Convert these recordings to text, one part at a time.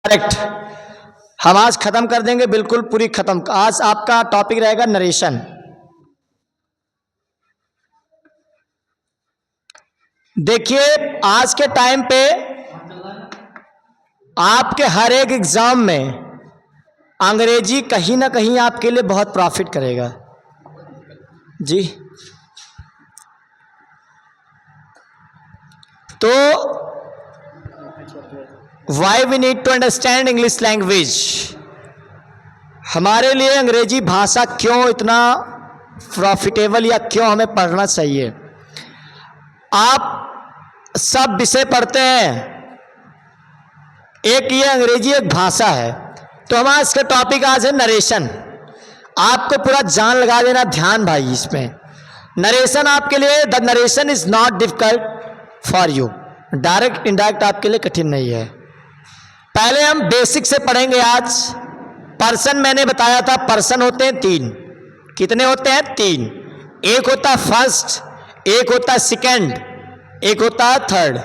Correct. हम आज खत्म कर देंगे, बिल्कुल पूरी खत्म। आज आपका टॉपिक रहेगा नरेशन। देखिए आज के टाइम पे आपके हर एक एग्जाम में अंग्रेजी कहीं ना कहीं आपके लिए बहुत प्रॉफिट करेगा जी। तो why we need to understand English language, हमारे लिए अंग्रेजी भाषा क्यों इतना प्रॉफिटेबल या क्यों हमें पढ़ना चाहिए। आप सब विषय पढ़ते हैं, एक ये अंग्रेजी एक भाषा है। तो हमारा इसका टॉपिक आज है नरेशन। आपको पूरा जान लगा देना, ध्यान भाई इसमें। नरेशन आपके लिए, the narration is not difficult for you, direct indirect आपके लिए कठिन नहीं है। पहले हम बेसिक से पढ़ेंगे आज। पर्सन मैंने बताया था, पर्सन होते हैं तीन। कितने होते हैं? तीन। एक होता है फर्स्ट, एक होता है सेकंड, एक होता है थर्ड।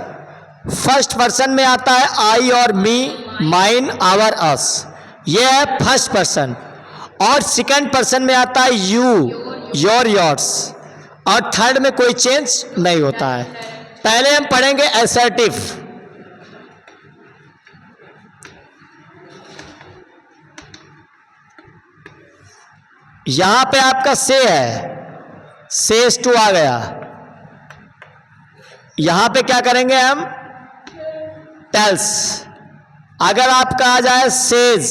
फर्स्ट पर्सन में आता है आई और मी, माइन, आवर, अस, ये है फर्स्ट पर्सन। और सेकंड पर्सन में आता है यू, योर, योर्स, और थर्ड में कोई चेंज नहीं होता है। पहले हम पढ़ेंगे असर्टिव। यहां पे आपका से है, सेज टू आ गया। यहां पे क्या करेंगे हम? टेल्स। अगर आपका आ जाए सेज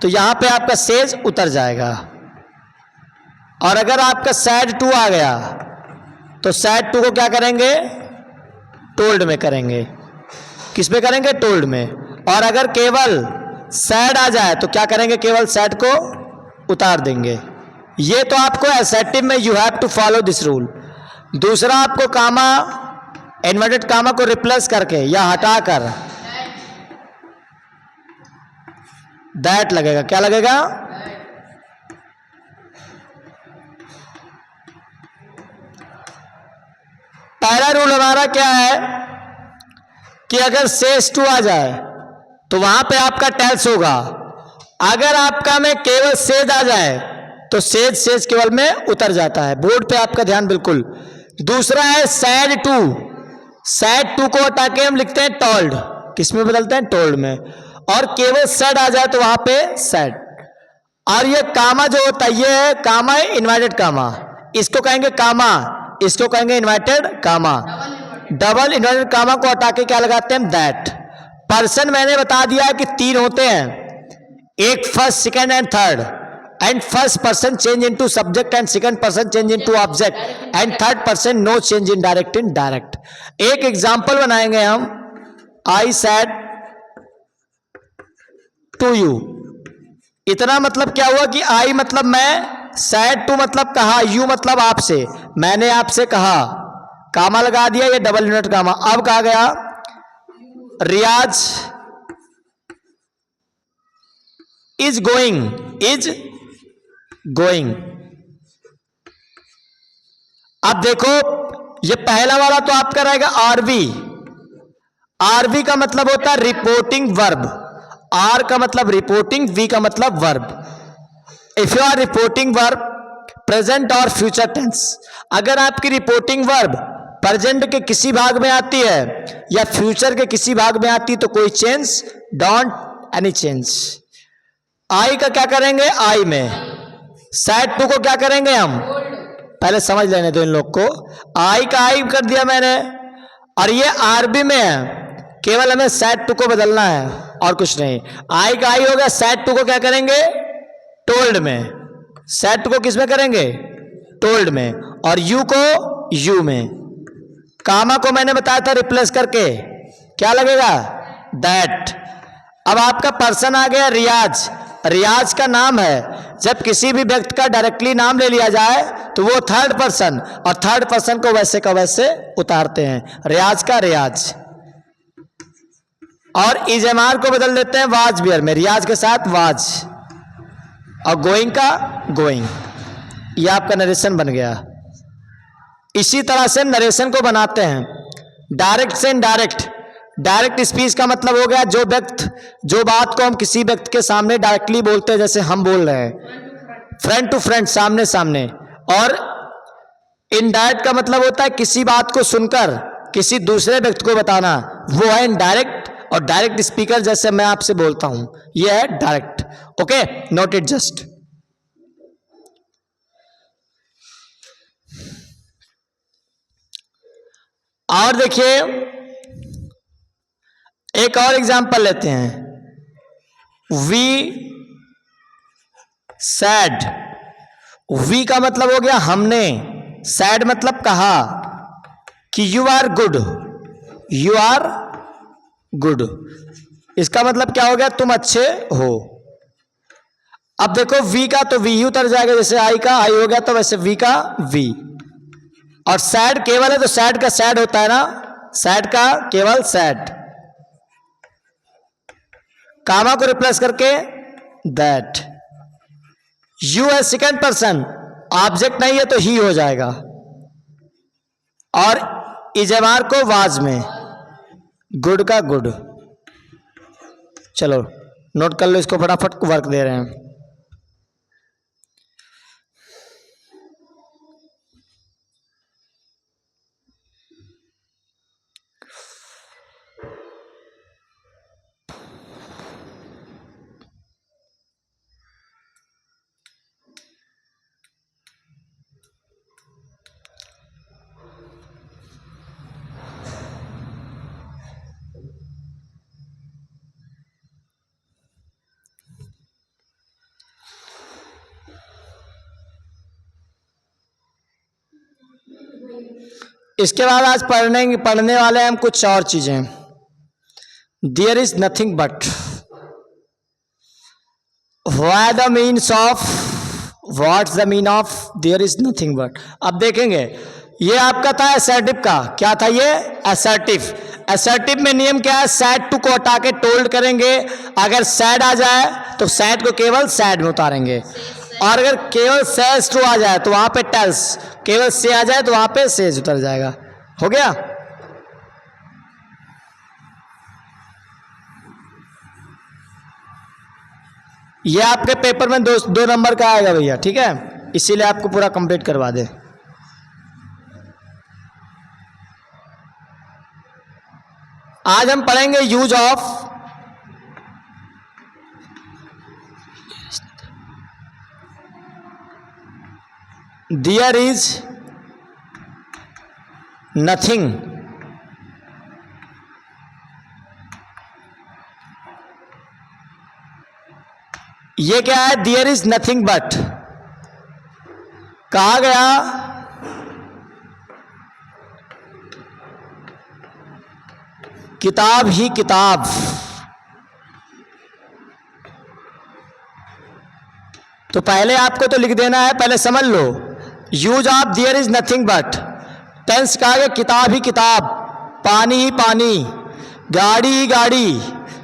तो यहां पे आपका सेज उतर जाएगा। और अगर आपका सैड टू आ गया तो सैड टू को क्या करेंगे? टोल्ड में करेंगे। किस में करेंगे? टोल्ड में। और अगर केवल सैड आ जाए तो क्या करेंगे? केवल सैड को उतार देंगे। ये तो आपको असर्टिव में you have to follow this rule. दूसरा आपको कामा, इन्वर्टेड कामा को रिप्लेस करके या हटाकर दैट लगेगा। क्या लगेगा? पहला रूल हमारा क्या है कि अगर सेज टू आ जाए तो वहां पे आपका टेल्स होगा। अगर आपका में केवल सेज आ जाए तो सेज सेज केवल में उतर जाता है। बोर्ड पे आपका ध्यान बिल्कुल। दूसरा है सैड टू। सैड टू को हटा के हम लिखते हैं टोल्ड। किस में बदलते हैं? टोल्ड में। और केवल सैड आ जाए तो वहां पे सैड। और ये कामा जो होता है, ये है कामा, इन्वर्टेड कामा। इसको कहेंगे कामा, इसको कहेंगे inverted comma. Double inverted comma को हटा के क्या लगाते हैं? दैट। पर्सन मैंने बता दिया है कि तीन होते हैं, एक first, second and third. And first person change into subject and second person change into object and third person no change in direct indirect. एक एग्जांपल बनाएंगे हम। I said to you. इतना मतलब क्या हुआ कि आई मतलब मैं, सैड टू मतलब कहा, यू मतलब आपसे, मैंने आपसे कहा, कामा लगा दिया, ये डबल यूनिट कामा। अब कहा गया रियाज इज गोइंग, इज गोइंग। अब देखो ये पहला वाला तो आपका रहेगा आरवी। आरवी का मतलब होता है रिपोर्टिंग वर्ब। आर का मतलब रिपोर्टिंग, वी का मतलब verb. If you are reporting verb present और फ्यूचर टेंस, अगर आपकी रिपोर्टिंग वर्ब प्रेजेंट के किसी भाग में आती है या फ्यूचर के किसी भाग में आती है तो कोई चेंज, डोंट एनी चेंज। आई का क्या करेंगे? आई में। सैड टू को क्या करेंगे हम? पहले समझ लेने दो इन लोग को। आई का आई कर दिया मैंने, और ये आरबी में है, केवल हमें सैड टू को बदलना है और कुछ नहीं। आई का आई हो गया, सैड टू को क्या करेंगे? टोल्ड में। सैड टू को किस में करेंगे? टोल्ड में। और यू को यू में। कामा को मैंने बताया था रिप्लेस करके क्या लगेगा? दैट। अब आपका पर्सन आ गया रियाज। रियाज का नाम है। जब किसी भी व्यक्ति का डायरेक्टली नाम ले लिया जाए तो वो थर्ड पर्सन, और थर्ड पर्सन को वैसे का वैसे उतारते हैं। रियाज का रियाज। और इजमार को बदल देते हैं वाज बियर में, रियाज के साथ वाज। और गोइंग का गोइंग। ये आपका नरेशन बन गया। इसी तरह से नरेशन को बनाते हैं डायरेक्ट से इनडायरेक्ट। डायरेक्ट स्पीच का मतलब हो गया जो बात को हम किसी व्यक्ति के सामने डायरेक्टली बोलते हैं, जैसे हम बोल रहे हैं, फ्रंट टू फ्रंट, सामने सामने। और इनडायरेक्ट का मतलब होता है किसी बात को सुनकर किसी दूसरे व्यक्ति को बताना, वो है इनडायरेक्ट। और डायरेक्ट स्पीकर जैसे मैं आपसे बोलता हूं, ये है direct. Okay, note it just. और देखिए एक और एग्जांपल लेते हैं। We sad. वी का मतलब हो गया हमने, सैड मतलब कहा कि you are good, you are good. इसका मतलब क्या हो गया, तुम अच्छे हो। अब देखो वी का तो वी ही उतर जाएगा, जैसे आई का आई हो गया, तो वैसे वी का वी। और सैड केवल है तो सैड का सैड होता है ना, सैड का केवल सैड। कामा को रिप्लेस करके दैट। यू है सेकंड पर्सन, ऑब्जेक्ट नहीं है तो ही हो जाएगा। और इजेमार को वाज में, गुड का गुड। चलो नोट कर लो इसको, फटाफट वर्क दे रहे हैं। इसके बाद आज पढ़ने वाले हैं हम कुछ और चीजें। There is nothing but, what the means of, what's the mean of there is nothing but. अब देखेंगे ये आपका था असर्टिव का, क्या था ये, असर्टिव। असर्टिव में नियम क्या है, सैड टू को हटा के टोल्ड करेंगे। अगर सैड आ जाए तो सैड को केवल सैड में उतारेंगे, और अगर केवल सेज टू आ जाए तो वहां पे टेल्स, केवल से आ जाए तो वहां पे सेज उतर जाएगा। हो गया। ये आपके पेपर में दो नंबर का आएगा भैया, ठीक है, इसीलिए आपको पूरा कंप्लीट करवा दे। आज हम पढ़ेंगे use of there is nothing. ये क्या है, देयर इज नथिंग बट। कहा गया किताब ही किताब। तो पहले आपको तो लिख देना है, पहले समझ लो। Use of there is nothing but, tense कहा गया किताब ही किताब, पानी ही पानी, गाड़ी ही गाड़ी।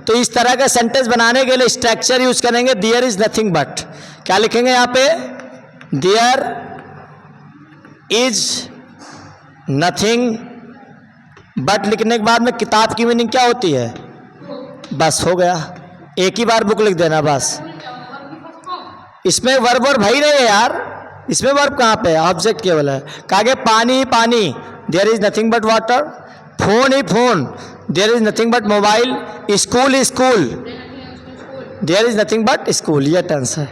तो इस तरह का सेंटेंस बनाने के लिए स्ट्रक्चर यूज करेंगे, देयर इज नथिंग बट। क्या लिखेंगे यहां पे, देयर इज नथिंग बट लिखने के बाद में किताब की मीनिंग क्या होती है, बस हो गया, एक ही बार बुक लिख देना बस। इसमें वर्ब और भाई नहीं है यार, इसमें वर्ब कहाँ पे है, ऑब्जेक्ट केवल है। कहा गया पानी ही पानी, there is nothing but water. Phone ही phone, there is nothing but mobile. School ही school, there is nothing but school. ये टेंस है।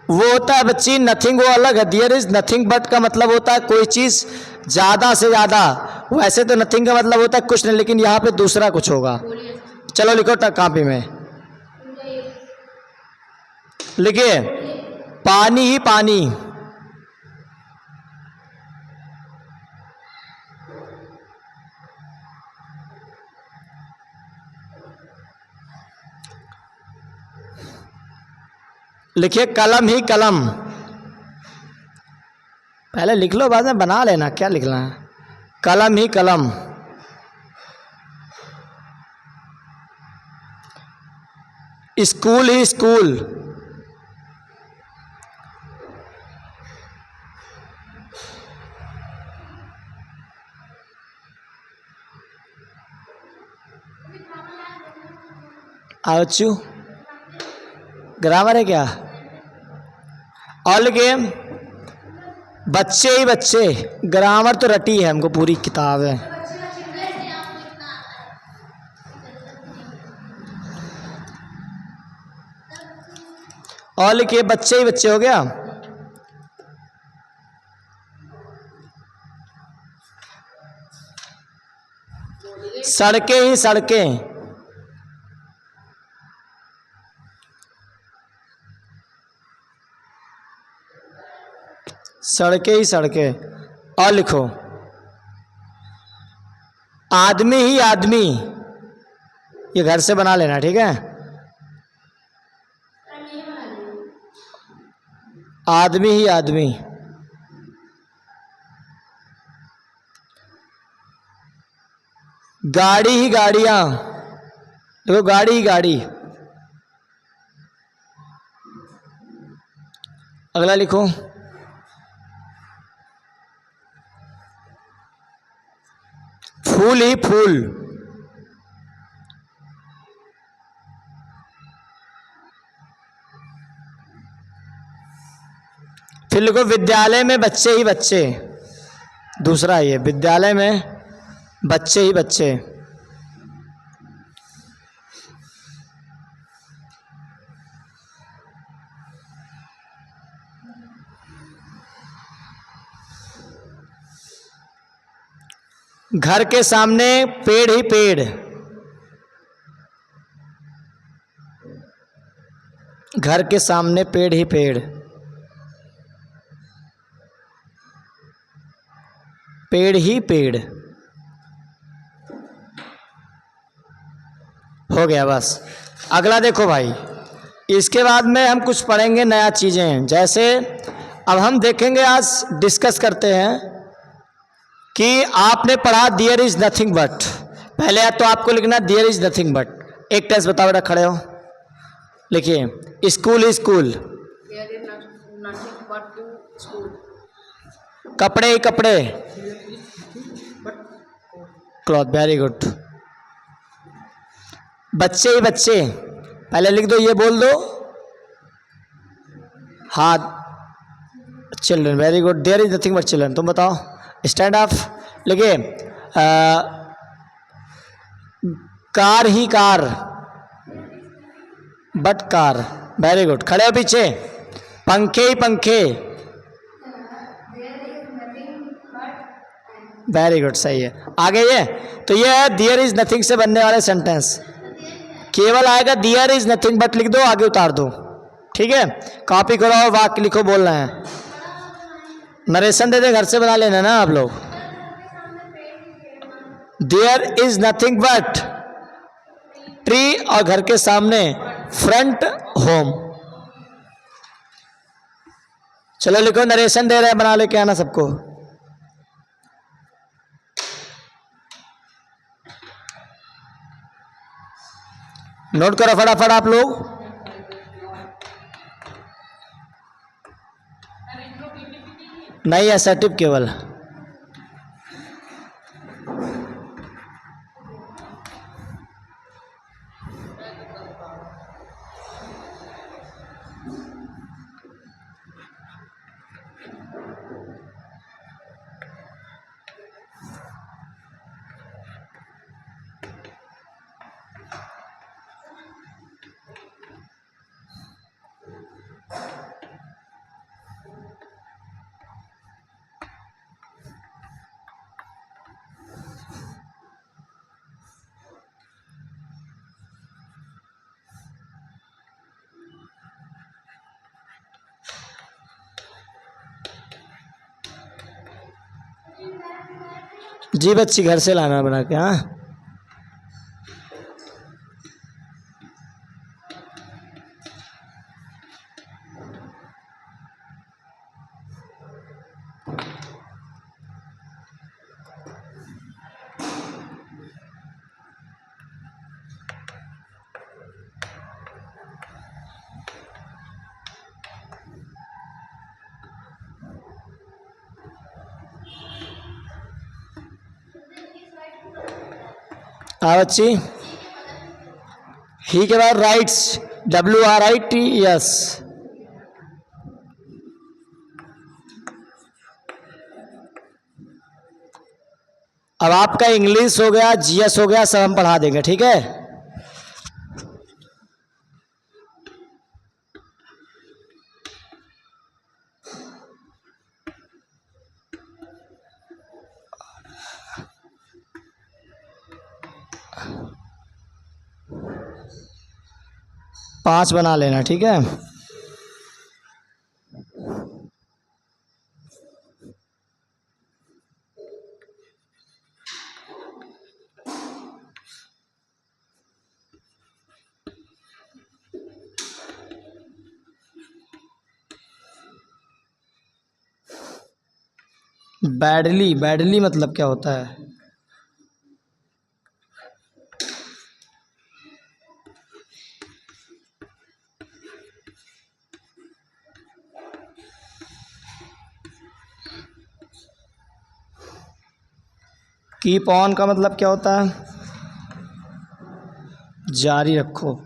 वो होता है बच्ची नथिंग, वो अलग है। देयर इज नथिंग बट का मतलब होता है कोई चीज ज्यादा से ज्यादा। वैसे तो नथिंग का मतलब होता है कुछ नहीं, लेकिन यहाँ पे दूसरा कुछ होगा। चलो लिखो कॉपी में, लिखिए पानी ही पानी, लिखिए कलम ही कलम। पहले लिख लो बाद में बना लेना क्या लिखना है। कलम ही कलम, स्कूल ही स्कूल, आचू ग्रामर है क्या? ऑल गेम बच्चे ही बच्चे, ग्रामर तो रटी है, हमको पूरी किताब है। ऑल के बच्चे ही बच्चे हो गया। सड़कें ही सड़कें, सड़कें ही सड़कें। और लिखो आदमी ही आदमी, ये घर से बना लेना, ठीक है? आदमी ही आदमी, गाड़ी ही गाड़ियां, देखो गाड़ी ही गाड़ी। अगला लिखो फूल ही फूल, फिर लिखो विद्यालय में बच्चे ही बच्चे, दूसरा ये विद्यालय में बच्चे ही बच्चे। घर के सामने पेड़ ही पेड़, घर के सामने पेड़ ही पेड़, पेड़ ही पेड़। हो गया बस। अगला देखो भाई, इसके बाद में हम कुछ पढ़ेंगे नया चीज़ें, जैसे अब हम देखेंगे, आज डिस्कस करते हैं कि आपने पढ़ा देयर इज नथिंग बट, पहले तो आपको लिखना देयर इज नथिंग बट। एक टेस्ट बताओ बेटा, खड़े हो, लिखिए स्कूल ही स्कूल, कपड़े ही कपड़े, क्लॉथ, वेरी गुड। बच्चे ही बच्चे, पहले लिख दो, ये बोल दो, हाँ children, very good. There is nothing but children, तुम बताओ, स्टैंड अप। लिखिए कार ही car, but car, very good. खड़े हो पीछे, पंखे ही पंखे, वेरी गुड, सही है। आगे ये, तो ये है देयर इज नथिंग से बनने वाले सेंटेंस, केवल आएगा देयर इज नथिंग बट लिख दो, आगे उतार दो, ठीक है? कॉपी करो और वाक्य लिखो, बोलना है। नरेशन दे दे, घर से बना लेना ना आप लोग। There is nothing but tree, और घर के सामने फ्रंट होम। चलो लिखो, नरेशन दे रहे हैं, बना लेके आना सबको। नोट करो फटाफट आप लोग। नहीं, असर्टिव केवल। जी बच्ची, घर से लाना बना के, हाँ। हाँ बच्ची, ही के बाद राइट्स, WRITES। अब आपका इंग्लिश हो गया, GS हो गया, सब हम पढ़ा देंगे, ठीक है। पांच बना लेना, ठीक है। बैडली, बैडली मतलब क्या होता है? कीप ऑन का मतलब क्या होता है? जारी रखो।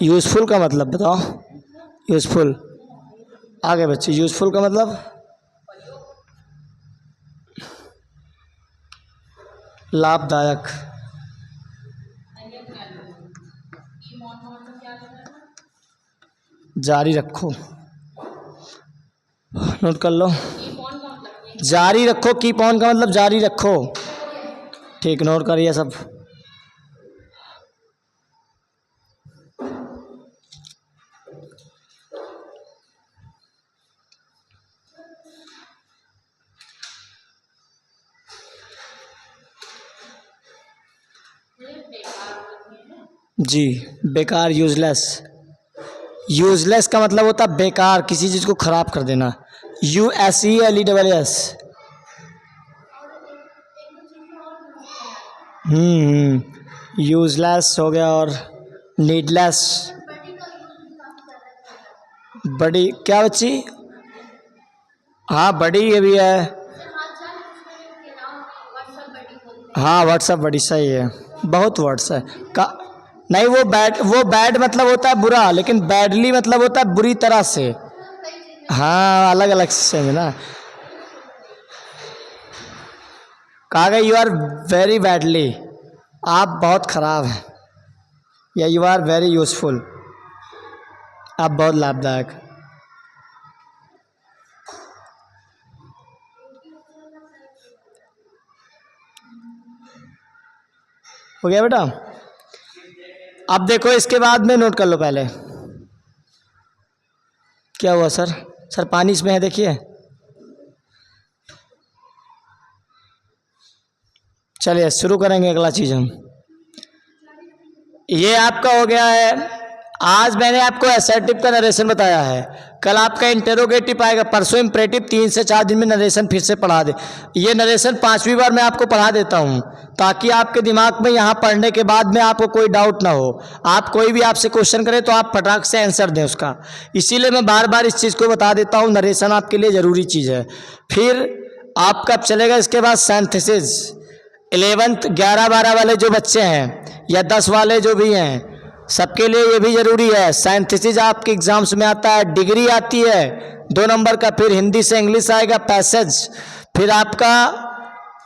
यूज़फुल का मतलब बताओ। यूज़फुल, आगे बच्चे, यूज़फुल का मतलब लाभदायक। जारी रखो, नोट कर लो। जारी रखो, कीप ऑन का मतलब जारी रखो, ठीक, नोट करिए सब। जी, बेकार, यूजलेस। यूजलेस का मतलब होता है बेकार, किसी चीज़ को खराब कर देना। USELESS। यूजलेस हो गया, और नीडलेस। बड़ी क्या बच्ची? हाँ, बड़ी ये भी है। हाँ, व्हाट्सअप बड़ी सही है, बहुत वर्ड्स है का। नहीं, वो बैड मतलब होता है बुरा, लेकिन बैडली मतलब होता है बुरी तरह से। हाँ, अलग अलग से है ना। कहा गया यू आर वेरी बैडली, आप बहुत खराब हैं, या यू आर वेरी यूजफुल, आप बहुत लाभदायक। हो गया बेटा। अब देखो इसके बाद में नोट कर लो पहले क्या हुआ। सर, सर पानी इसमें है, देखिए। चलिए शुरू करेंगे अगला चीज हम। ये आपका हो गया है। आज मैंने आपको असर्टिव का नरेशन बताया है, कल आपका इंटेरोगेटिव आएगा, परसों इंपरेटिव, 3 से 4 दिन में नरेशन फिर से पढ़ा दे। ये नरेशन 5वीं बार मैं आपको पढ़ा देता हूँ, ताकि आपके दिमाग में यहाँ पढ़ने के बाद में आपको कोई डाउट ना हो। आप कोई भी आपसे क्वेश्चन करें तो आप फटाक से आंसर दें उसका। इसीलिए मैं बार बार इस चीज़ को बता देता हूँ, नरेशन आपके लिए ज़रूरी चीज़ है। फिर आपका चलेगा इसके बाद सिंथेसिस। 11th 11-12 वाले जो बच्चे हैं या 10 वाले जो भी हैं, सबके लिए ये भी जरूरी है। सिंथेसिस आपके एग्जाम्स में आता है, डिग्री आती है 2 नंबर का, फिर हिंदी से इंग्लिश आएगा, पैसेज, फिर आपका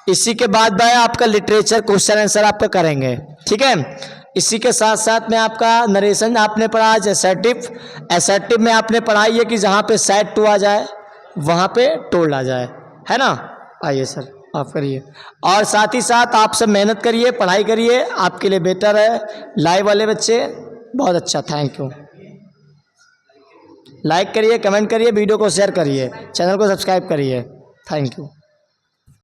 इसी के बाद में आपका लिटरेचर क्वेश्चन आंसर आपका करेंगे, ठीक है। इसी के साथ साथ में आपका नरेशन आपने पढ़ा आज असर्टिव। असर्टिव में आपने पढ़ाई है कि जहाँ पे सेट टू आ जाए वहाँ पे टोल्ड आ जाए, है ना। आइए सर आप करिए, और साथ ही साथ आप सब मेहनत करिए, पढ़ाई करिए, आपके लिए बेटर है। लाइव वाले बच्चे बहुत अच्छा, थैंक यू। लाइक करिए, कमेंट करिए, वीडियो को शेयर करिए, चैनल को सब्सक्राइब करिए। Thank you.